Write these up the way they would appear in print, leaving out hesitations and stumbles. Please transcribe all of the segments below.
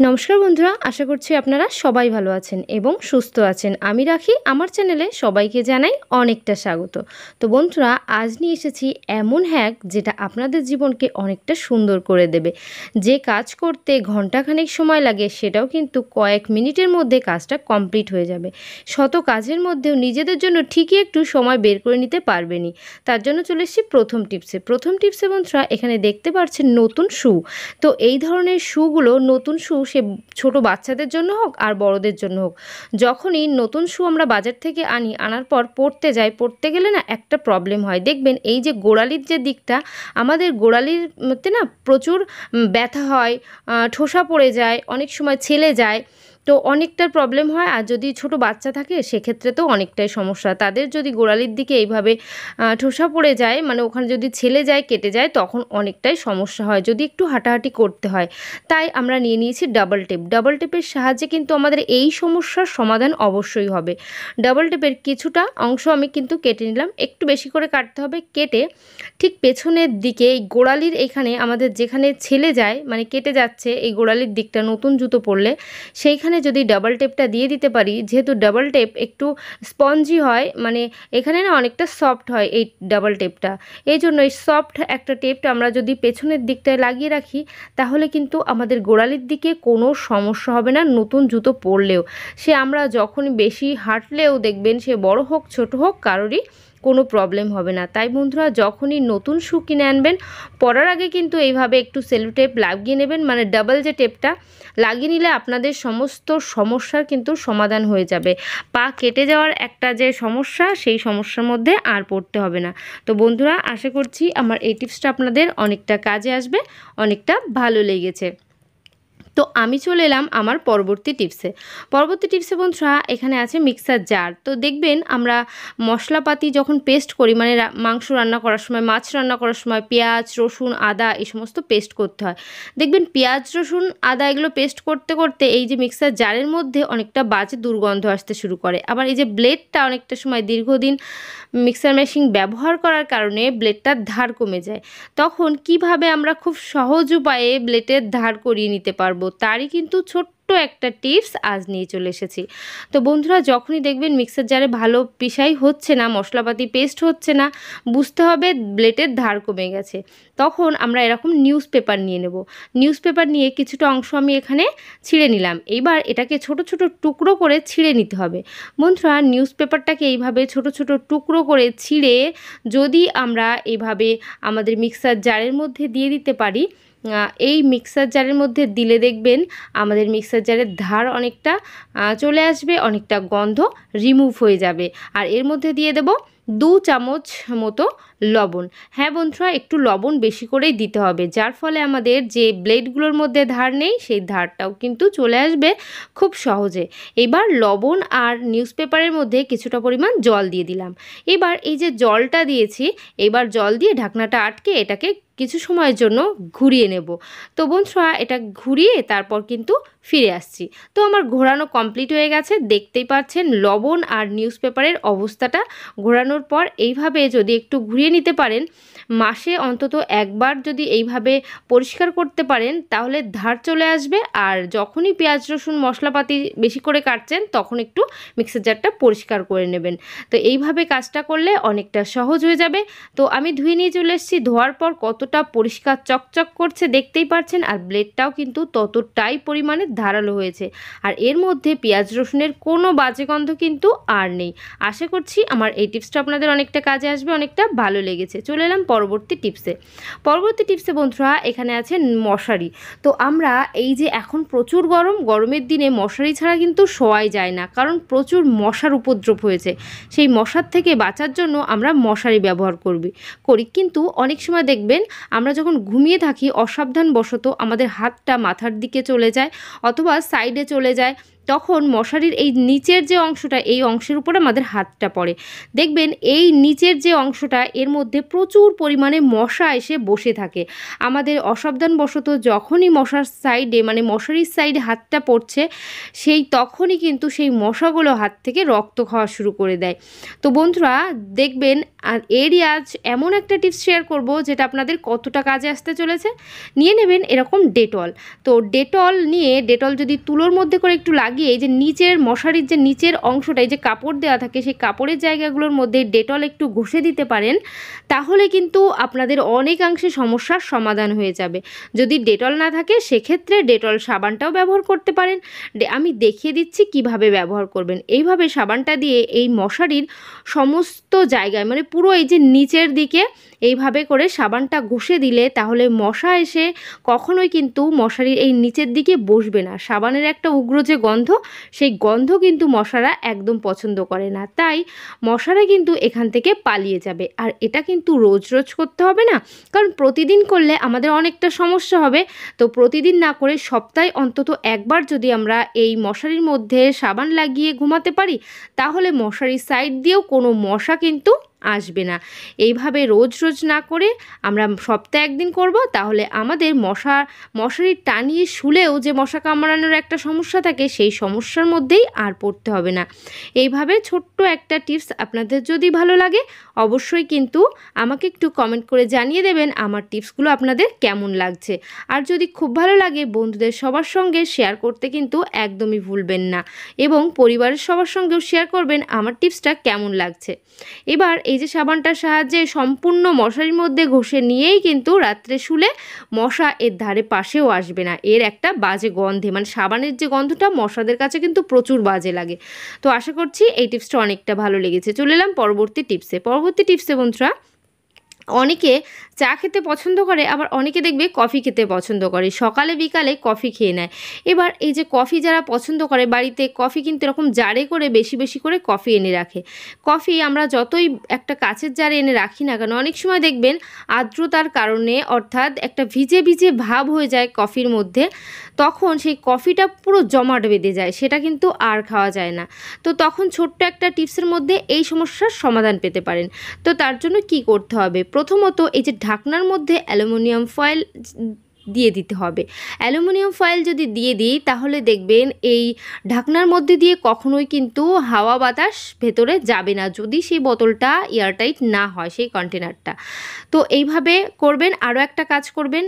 নমস্কার বন্ধুরা, আশা করছি আপনারা সবাই ভালো আছেন এবং সুস্থ আছেন। আমি রাখি আমার চ্যানেলে সবাইকে জানাই অনেকটা স্বাগত। তো বন্ধুরা, আজ নিয়ে এসেছি এমন হ্যাক যেটা আপনাদের জীবনকে অনেকটা সুন্দর করে দেবে। যে কাজ করতে ঘন্টাখানেক সময় লাগে সেটাও কিন্তু কয়েক মিনিটের মধ্যে কাজটা কমপ্লিট হয়ে যাবে। শত কাজের মধ্যেও নিজেদের জন্য ঠিকই একটু সময় বের করে নিতে পারবেনই। তার জন্য চলে এসেছি প্রথম টিপসে বন্ধুরা, এখানে দেখতে পাচ্ছেন নতুন শু। তো এই ধরনের শুগুলো, নতুন শু সে ছোট বাচ্চাদের জন্য হোক আর বড়দের জন্য হোক, যখনই নতুন শু আমরা বাজার থেকে আনার পর পরতে গেলে না একটা প্রবলেম হয়। দেখবেন এই যে গোড়ালির যে দিকটা, আমাদের গোড়ালির মধ্যে না প্রচুর ব্যথা হয়, ঠোসা পড়ে যায়, অনেক সময় ছেলে যায়। তো অনেকটা প্রবলেম হয়। আর যদি ছোট বাচ্চা থাকে সেক্ষেত্রে তো অনেকটাই সমস্যা। তাদের যদি গোড়ালির দিকে এইভাবে ঠোসা পড়ে যায়, মানে ওখানে যদি ছেলে যায়, কেটে যায়, তখন অনেকটাই সমস্যা হয়, যদি একটু হাঁটাহাঁটি করতে হয়। তাই আমরা নিয়ে নিয়েছি ডাবল টেপের সাহায্যে কিন্তু আমাদের এই সমস্যার সমাধান অবশ্যই হবে। ডাবল টেপের কিছুটা অংশ আমি কিন্তু কেটে নিলাম, একটু বেশি করে কাটতে হবে। কেটে ঠিক পেছনের দিকে এই গোড়ালির এখানে আমাদের যেখানে ছেলে যায়, মানে কেটে যাচ্ছে এই গোড়ালির দিকটা, নতুন জুতো পরলে সেইখানে যদি ডাবল টেপটা দিয়ে দিতে পারি, যেহেতু ডাবল টেপ একটু স্পঞ্জি হয়, মানে এখানে না অনেকটা সফট হয় এই ডাবল টেপটা, এই জন্য এই সফট একটা টেপটা আমরা যদি পেছনের দিকটায় লাগিয়ে রাখি, তাহলে কিন্তু আমাদের গোড়ালির দিকে কোনো সমস্যা হবে না। নতুন জুতো পরলেও, সে আমরা যখন বেশি হাঁটলেও দেখবেন, সে বড় হোক ছোট হোক, কারোরই কোনো প্রবলেম হবে না। তাই বন্ধুরা, যখনই নতুন শু কিনে আনবেন, পরার আগে কিন্তু এইভাবে একটু সেলো টেপ লাগিয়ে নেবেন, মানে ডাবল যে টেপটা লাগিয়ে নিলে আপনাদের সমস্ত সমস্যার কিন্তু সমাধান হয়ে যাবে। পা কেটে যাওয়ার একটা যে সমস্যা, সেই সমস্যার মধ্যে আর পড়তে হবে না। তো বন্ধুরা, আশা করছি আমার এই টিপসটা আপনাদের অনেকটা কাজে আসবে, অনেকটা ভালো লেগেছে। তো আমি চলে এলাম আমার পরবর্তী টিপসে বন্ধুরা, এখানে আছে মিক্সার জার। তো দেখবেন আমরা মশলাপাতি যখন পেস্ট করি, মানে মাংস রান্না করার সময়, মাছ রান্না করার সময় পেঁয়াজ, রসুন, আদা এই সমস্ত পেস্ট করতে হয়। দেখবেন পেঁয়াজ, রসুন, আদা এগুলো পেস্ট করতে করতে এই যে মিক্সার জারের মধ্যে অনেকটা বাজে দুর্গন্ধ আসতে শুরু করে। আবার এই যে ব্লেডটা অনেকটা সময় দীর্ঘদিন মিক্সার মেশিন ব্যবহার করার কারণে ব্লেডটার ধার কমে যায়। তখন কিভাবে আমরা খুব সহজ উপায়ে ব্লেডের ধার করিয়ে নিতে পারবো, তারই কিন্তু ছোট্ট একটা টিপস আজ নিয়ে চলে এসেছি। তো বন্ধুরা, যখনই দেখবেন মিক্সার জারে ভালো পিসাই হচ্ছে না, মশলাপাতি পেস্ট হচ্ছে না, বুঝতে হবে ব্লেডের ধার কমে গেছে। তখন আমরা এরকম নিউজ পেপার নিয়ে নেব। নিউজ পেপার নিয়ে কিছুটা অংশ আমি এখানে ছিঁড়ে নিলাম। এইবার এটাকে ছোট ছোট টুকরো করে ছিঁড়ে নিতে হবে। বন্ধুরা, নিউজ পেপারটাকে এইভাবে ছোট ছোট টুকরো করে ছিঁড়ে যদি আমরা এইভাবে আমাদের মিক্সার জারের মধ্যে দিয়ে দিতে পারি, এই মিক্সার জারের মধ্যে দিলে দেখবেন আমাদের মিক্সার জারের ধার অনেকটা চলে আসবে, অনেকটা গন্ধ রিমুভ হয়ে যাবে। আর এর মধ্যে দিয়ে দেব 2 চামচ মতো লবণ। হ্যাঁ বন্ধুরা, একটু লবণ বেশি করেই দিতে হবে, যার ফলে আমাদের যে ব্লেডগুলোর মধ্যে ধার নেই, সেই ধারটাও কিন্তু চলে আসবে খুব সহজে। এবার লবণ আর নিউজ পেপারের মধ্যে কিছুটা পরিমাণ জল দিয়ে দিলাম। এবার এই যে জলটা দিয়েছি, এবার জল দিয়ে ঢাকনাটা আটকে এটাকে কিছু সময়ের জন্য ঘুরিয়ে নেব। তো বন্ধুরা, এটা ঘুরিয়ে তারপর কিন্তু ফিরে আসছি। তো আমার ঘোরানো কমপ্লিট হয়ে গেছে, দেখতেই পাচ্ছেন লবণ আর নিউজ পেপারের অবস্থাটা। ঘোরানোর পর এইভাবে যদি একটু ঘুরিয়ে নিতে পারেন, মাসে অন্তত একবার যদি এইভাবে পরিষ্কার করতে পারেন, তাহলে ধার চলে আসবে। আর যখনই পেঁয়াজ, রসুন, মশলাপাতি বেশি করে কাটছেন, তখন একটু মিক্সার জারটা পরিষ্কার করে নেবেন। তো এইভাবে কাজটা করলে অনেকটা সহজ হয়ে যাবে। তো আমি ধুয়ে নিয়ে চলে এসেছি। ধোয়ার পর কতটা পরিষ্কার চকচক করছে দেখতেই পাচ্ছেন, আর ব্লেডটাও কিন্তু ততটাই পরিমাণে ধারালো হয়েছে। আর এর মধ্যে পেঁয়াজ, রসুনের কোনো বাজে গন্ধ কিন্তু আর নেই। আশা করছি আমার এই টিপসটা আপনাদের অনেকটা কাজে আসবে, অনেকটা ভালো লেগেছে। চলে এলাম পরবর্তী টিপসে বন্ধুরা, এখানে আছে মশারি। তো আমরা এই যে এখন প্রচুর গরমের দিনে মশারি ছাড়া কিন্তু শোয়াই যায় না, কারণ প্রচুর মশার উপদ্রব হয়েছে। সেই মশার থেকে বাঁচার জন্য আমরা মশারি ব্যবহার করি, কিন্তু অনেক সময় দেখবেন আমরা যখন ঘুমিয়ে থাকি, অসাবধানবশত আমাদের হাতটা মাথার দিকে চলে যায় অথবা সাইডে চলে যায়, তখন মশারির এই নিচের যে অংশটা, এই অংশের উপর আমাদের হাতটা পড়ে। দেখবেন এই নিচের যে অংশটা, এর মধ্যে প্রচুর পরিমাণে মশা এসে বসে থাকে। আমাদের অসাবধানবশত যখনই মশার সাইডে মানে মশারির সাইডে হাতটা পড়ছে, তখনই কিন্তু সেই মশাগুলো হাত থেকে রক্ত খাওয়া শুরু করে দেয়। তো বন্ধুরা দেখবেন, এরই আজ এমন একটা টিপস শেয়ার করব যেটা আপনাদের কতটা কাজে আসতে চলেছে। নিয়ে নেবেন এরকম ডেটল। তো ডেটল নিয়ে, ডেটল যদি তুলোর মধ্যে করে একটু লাগিয়ে, এই যে নিচের মশারির যে নিচের অংশটা, এই যে কাপড় দেওয়া থাকে, সেই কাপড়ের জায়গাগুলোর মধ্যে ডেটল একটু ঘষে দিতে পারেন, তাহলে কিন্তু আপনাদের অনেকাংশে সমস্যার সমাধান হয়ে যাবে। যদি ডেটল না থাকে সেক্ষেত্রে ডেটল সাবানটাও ব্যবহার করতে পারেন। আমি দেখিয়ে দিচ্ছি কিভাবে ব্যবহার করবেন। এইভাবে সাবানটা দিয়ে এই মশারির সমস্ত জায়গায়, মানে পুরো এই যে নিচের দিকে এইভাবে করে সাবানটা ঘষে দিলে, তাহলে মশা এসে কখনোই কিন্তু মশারির এই নিচের দিকে বসবে না। সাবানের একটা উগ্র যে গন্ধ, সেই গন্ধ কিন্তু মশারা একদম পছন্দ করে না, তাই মশারা কিন্তু এখান থেকে পালিয়ে যাবে। আর এটা কিন্তু রোজ রোজ করতে হবে না, কারণ প্রতিদিন করলে আমাদের অনেকটা সমস্যা হবে। তো প্রতিদিন না করে সপ্তাহে অন্তত একবার যদি আমরা এই মশারির মধ্যে সাবান লাগিয়ে ঘুমাতে পারি, তাহলে মশারির সাইড দিয়েও কোনো মশা কিন্তু আসবে না। এইভাবে রোজ রোজ না করে আমরা সপ্তাহে একদিন করব, তাহলে আমাদের মশারি টানিয়ে শুলেও যে মশা কামড়ানোর একটা সমস্যা থাকে, সেই সমস্যার মধ্যেই আর পড়তে হবে না। এইভাবে ছোট্ট একটা টিপস আপনাদের যদি ভালো লাগে, অবশ্যই কিন্তু আমাকে একটু কমেন্ট করে জানিয়ে দেবেন আমার টিপসগুলো আপনাদের কেমন লাগছে। আর যদি খুব ভালো লাগে, বন্ধুদের সবার সঙ্গে শেয়ার করতে কিন্তু একদমই ভুলবেন না, এবং পরিবারের সবার সঙ্গেও শেয়ার করবেন আমার টিপসটা কেমন লাগছে। এবার এই যে সাবানটার সাহায্যে সম্পূর্ণ মশারির মধ্যে ঘষে নিয়েই কিন্তু রাত্রে শুলে মশা এর ধারে পাশেও আসবে না। এর একটা বাজে গন্ধে, মানে সাবানের যে গন্ধটা মশাদের কাছে কিন্তু প্রচুর বাজে লাগে। তো আশা করছি এই টিপসটা অনেকটা ভালো লেগেছে। চলে এলাম পরবর্তী টিপসে বন্ধুরা, অনেকে চা খেতে পছন্দ করে, আবার অনেকে দেখবে কফি খেতে পছন্দ করে, সকালে বিকালে কফি খেয়ে নেয়। এবার এই যে কফি যারা পছন্দ করে, বাড়িতে কফি কিন্তু এরকম জারে করে বেশি বেশি করে কফি এনে রাখে। কফি আমরা যতই একটা কাচের জারে এনে রাখি না কেন, অনেক সময় দেখবেন আর্দ্রতার কারণে, অর্থাৎ একটা ভিজে ভিজে ভাব হয়ে যায় কফির মধ্যে, তখন সেই কফিটা পুরো জমাট বেঁধে যায়, সেটা কিন্তু আর খাওয়া যায় না। তো তখন ছোট্ট একটা টিপসের মধ্যে এই সমস্যার সমাধান পেতে পারেন। তো তার জন্য কি করতে হবে, প্রথমত এই যে ঢাকনার মধ্যে অ্যালুমিনিয়াম ফয়েল দিয়ে দিতে হবে। অ্যালুমিনিয়াম ফয়েল যদি দিয়ে দিই, তাহলে দেখবেন এই ঢাকনার মধ্যে দিয়ে কখনোই কিন্তু হাওয়া বাতাস ভেতরে যাবে না, যদি সেই বোতলটা এয়ারটাইট না হয়, সেই কন্টেনারটা। তো এইভাবে করবেন। আরও একটা কাজ করবেন,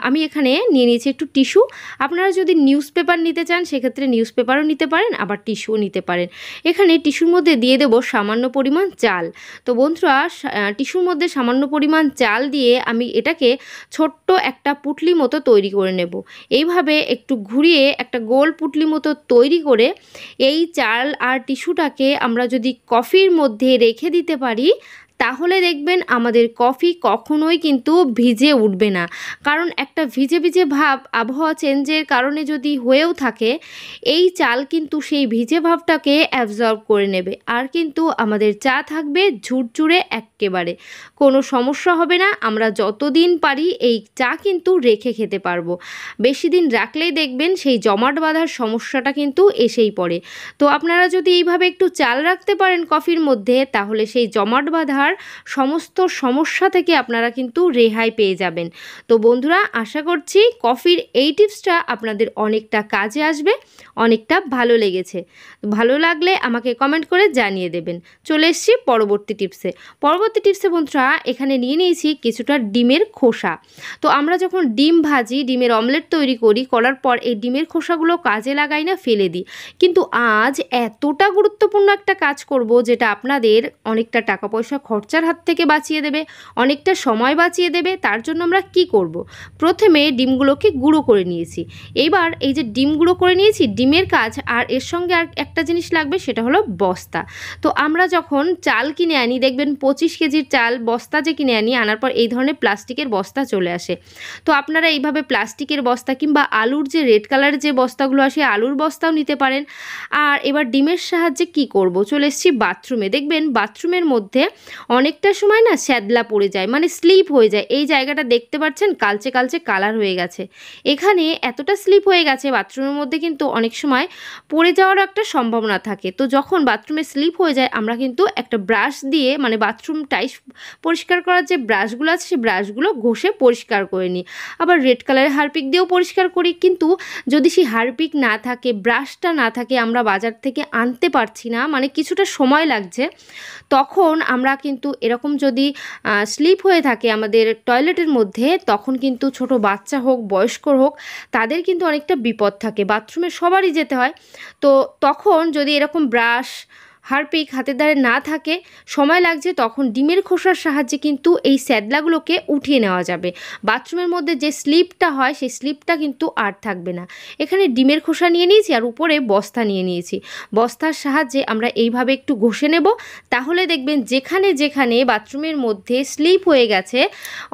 আমি এখানে নিয়ে নিয়েছি একটু টিস্যু। আপনারা যদি নিউজ পেপার নিতে চান, সেক্ষেত্রে নিউজ পেপারও নিতে পারেন, আবার টিস্যুও নিতে পারেন। এখানে টিস্যুর মধ্যে দিয়ে দেবো সামান্য পরিমাণ চাল। তো বন্ধুরা, টিস্যুর মধ্যে সামান্য পরিমাণ চাল দিয়ে আমি এটাকে ছোট্ট একটা পুটলি মতো তৈরি করে নেব। এইভাবে একটু ঘুরিয়ে একটা গোল পুটলি মতো তৈরি করে এই চাল আর টিস্যুটাকে আমরা যদি কফির মধ্যে রেখে দিতে পারি, তাহলে দেখবেন আমাদের কফি কখনোই কিন্তু ভিজে উঠবে না। কারণ একটা ভিজে ভিজে ভাব আবহাওয়া চেঞ্জের কারণে যদি হয়েও থাকে, এই চাল কিন্তু সেই ভিজে ভাবটাকে অ্যাবজর্ব করে নেবে, আর কিন্তু আমাদের চা থাকবে ঝুরঝুরে, এক্কেবারে কোনো সমস্যা হবে না। আমরা যতদিন পারি এই চা কিন্তু রেখে খেতে পারবো। বেশি দিন রাখলেই দেখবেন সেই জমাট বাঁধার সমস্যাটা কিন্তু এসেই পড়ে। তো আপনারা যদি এইভাবে একটু চাল রাখতে পারেন কফির মধ্যে, তাহলে সেই জমাট বাঁধার সমস্ত সমস্যা থেকে আপনারা কিন্তু রেহাই পেয়ে যাবেন। তো বন্ধুরা, আশা করছি কফির এই টিপসটা আপনাদের অনেকটা কাজে আসবে, অনেকটা ভালো লেগেছে। ভালো লাগলে আমাকে কমেন্ট করে জানিয়ে দেবেন। চলে এসেছি পরবর্তী টিপসে বন্ধুরা, এখানে নিয়ে নিয়েছি কিছুটা ডিমের খোসা। তো আমরা যখন ডিম ভাজি, ডিমের অমলেট তৈরি করার পর এই ডিমের খোসাগুলো কাজে লাগাই না, ফেলে দিই। কিন্তু আজ এতটা গুরুত্বপূর্ণ একটা কাজ করব, যেটা আপনাদের অনেকটা টাকা পয়সা খরচার হাত থেকে বাঁচিয়ে দেবে, অনেকটা সময় বাঁচিয়ে দেবে। তার জন্য আমরা কি করব, প্রথমে ডিমগুলোকে গুঁড়ো করে নিয়েছি। এইবার এই যে ডিম গুঁড়ো করে নিয়েছি, ডিমের কাজ, আর এর সঙ্গে আর একটা জিনিস লাগবে, সেটা হলো বস্তা। তো আমরা যখন চাল কিনে আনি, দেখবেন 25 কেজির চাল বস্তা যে কিনে আনার পর এই ধরনের প্লাস্টিকের বস্তা চলে আসে। তো আপনারা এইভাবে প্লাস্টিকের বস্তা কিংবা আলুর যে রেড কালারের যে বস্তাগুলো আসে, আলুর বস্তাও নিতে পারেন। আর এবার ডিমের সাহায্যে কি করব, চলে এসেছি বাথরুমে। দেখবেন বাথরুমের মধ্যে অনেকটা সময় না শ্যাদলা পড়ে যায়, মানে স্লিপ হয়ে যায়। এই জায়গাটা দেখতে পাচ্ছেন কালচে কালচে কালার হয়ে গেছে। এখানে এতটা স্লিপ হয়ে গেছে, বাথরুমের মধ্যে কিন্তু অনেক সময় পড়ে যাওয়ারও একটা সম্ভাবনা থাকে। তো যখন বাথরুমে স্লিপ হয়ে যায় আমরা কিন্তু একটা ব্রাশ দিয়ে, মানে বাথরুম টাইস পরিষ্কার করার যে ব্রাশগুলো আছে সেই ব্রাশগুলো ঘষে পরিষ্কার করে নিই। আবার রেড কালারের হারপিক দিয়েও পরিষ্কার করি। কিন্তু যদি সেই হারপিক না থাকে, ব্রাশটা না থাকে, আমরা বাজার থেকে আনতে পারছি না, মানে কিছুটা সময় লাগছে, তখন আমরা কিন্তু এরকম যদি স্লিপ হয়ে থাকে আমাদের টয়লেটের মধ্যে, তখন কিন্তু ছোট বাচ্চা হোক বয়স্ক হোক তাদের কিন্তু অনেকটা বিপদ থাকে। বাথরুমে সবারই যেতে হয়। তো তখন যদি এরকম ব্রাশ হারপিক হাতের ধারে না থাকে, সময় লাগছে, তখন ডিমের খোসার সাহায্যে কিন্তু এই স্যাদলাগুলোকে উঠিয়ে নেওয়া যাবে। বাথরুমের মধ্যে যে স্লিপটা হয় সেই স্লিপটা কিন্তু আর থাকবে না। এখানে ডিমের খোসা নিয়ে নিয়েছি আর উপরে বস্তা নিয়ে নিয়েছি। বস্তার সাহায্যে আমরা এইভাবে একটু ঘষে নেব। তাহলে দেখবেন যেখানে যেখানে বাথরুমের মধ্যে স্লিপ হয়ে গেছে,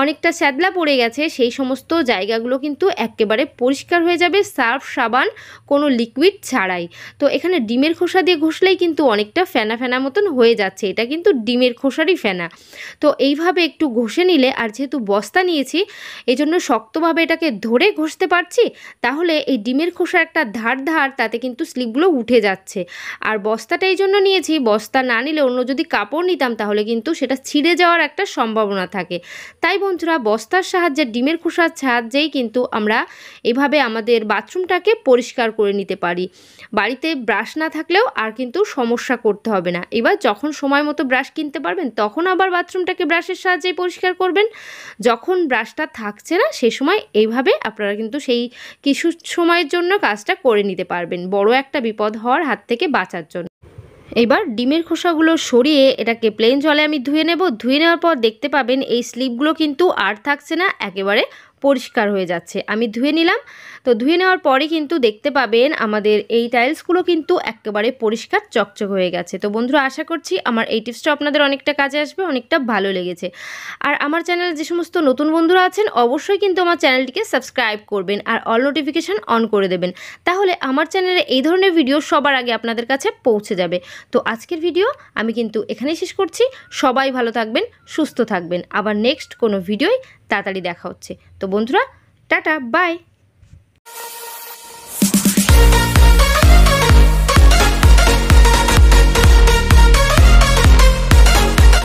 অনেকটা স্যাদলা পড়ে গেছে, সেই সমস্ত জায়গাগুলো কিন্তু একেবারে পরিষ্কার হয়ে যাবে, সার্ফ সাবান কোনো লিকুইড ছাড়াই। তো এখানে ডিমের খোসা দিয়ে ঘষলেই কিন্তু অনেকটা ফেনা ফেনা মতন হয়ে যাচ্ছে। এটা কিন্তু ডিমের খোসারই ফেনা। তো এইভাবে একটু ঘষে নিলে, আর যেহেতু বস্তা নিয়েছি এই জন্য শক্তভাবে এটাকে ধরে ঘষতে পারছি, তাহলে এই ডিমের খোসার একটা ধার ধার তাতে কিন্তু স্লিপগুলো উঠে যাচ্ছে। আর বস্তাটা এই জন্য নিয়েছি, বস্তা না নিলে অন্য যদি কাপড় নিতাম তাহলে কিন্তু সেটা ছিঁড়ে যাওয়ার একটা সম্ভাবনা থাকে। তাই বন্ধুরা, বস্তার সাহায্যে ডিমের খোসার সাহায্যেই কিন্তু আমরা এভাবে আমাদের বাথরুমটাকে পরিষ্কার করে নিতে পারি। বাড়িতে ব্রাশ না থাকলেও আর কিন্তু সমস্যা করতে হবে না। এবার যখন সময় মতো ব্রাশ কিনতে পারবেন তখন আবার বাথরুমটাকে ব্রাশের সাহায্যে পরিষ্কার করবেন। যখন ব্রাশটা থাকছে না সে সময় এইভাবে আপনারা কিন্তু সেই কিছু সময়ের জন্য কাজটা করে নিতে পারবেন, বড় একটা বিপদ হওয়ার হাত থেকে বাঁচার জন্য। এবার ডিমের খোসাগুলো সরিয়ে এটাকে প্লেন জলে আমি ধুয়ে নেব। ধুয়ে নেওয়ার পর দেখতে পাবেন এই স্লিপগুলো কিন্তু আর থাকছে না, একেবারে পরিষ্কার হয়ে যাচ্ছে। আমি ধুয়ে নিলাম। তো ধুয়ে নেওয়ার পরে কিন্তু দেখতে পাবেন আমাদের এই টাইলসগুলো কিন্তু একেবারে পরিষ্কার চকচক হয়ে গেছে। তো বন্ধুরা, আশা করছি আমার এই টিপসটা আপনাদের অনেকটা কাজে আসবে, অনেকটা ভালো লেগেছে। আর আমার চ্যানেলে যে সমস্ত নতুন বন্ধুরা আছেন অবশ্যই কিন্তু আমার চ্যানেলটিকে সাবস্ক্রাইব করবেন আর অল নোটিফিকেশান অন করে দেবেন। তাহলে আমার চ্যানেলে এই ধরনের ভিডিও সবার আগে আপনাদের কাছে পৌঁছে যাবে। তো আজকের ভিডিও আমি কিন্তু এখানেই শেষ করছি। সবাই ভালো থাকবেন, সুস্থ থাকবেন। আবার নেক্সট কোনো ভিডিওয় তাড়াতাড়ি দেখা হচ্ছে। তো বন্ধুরা, টাটা, বাই।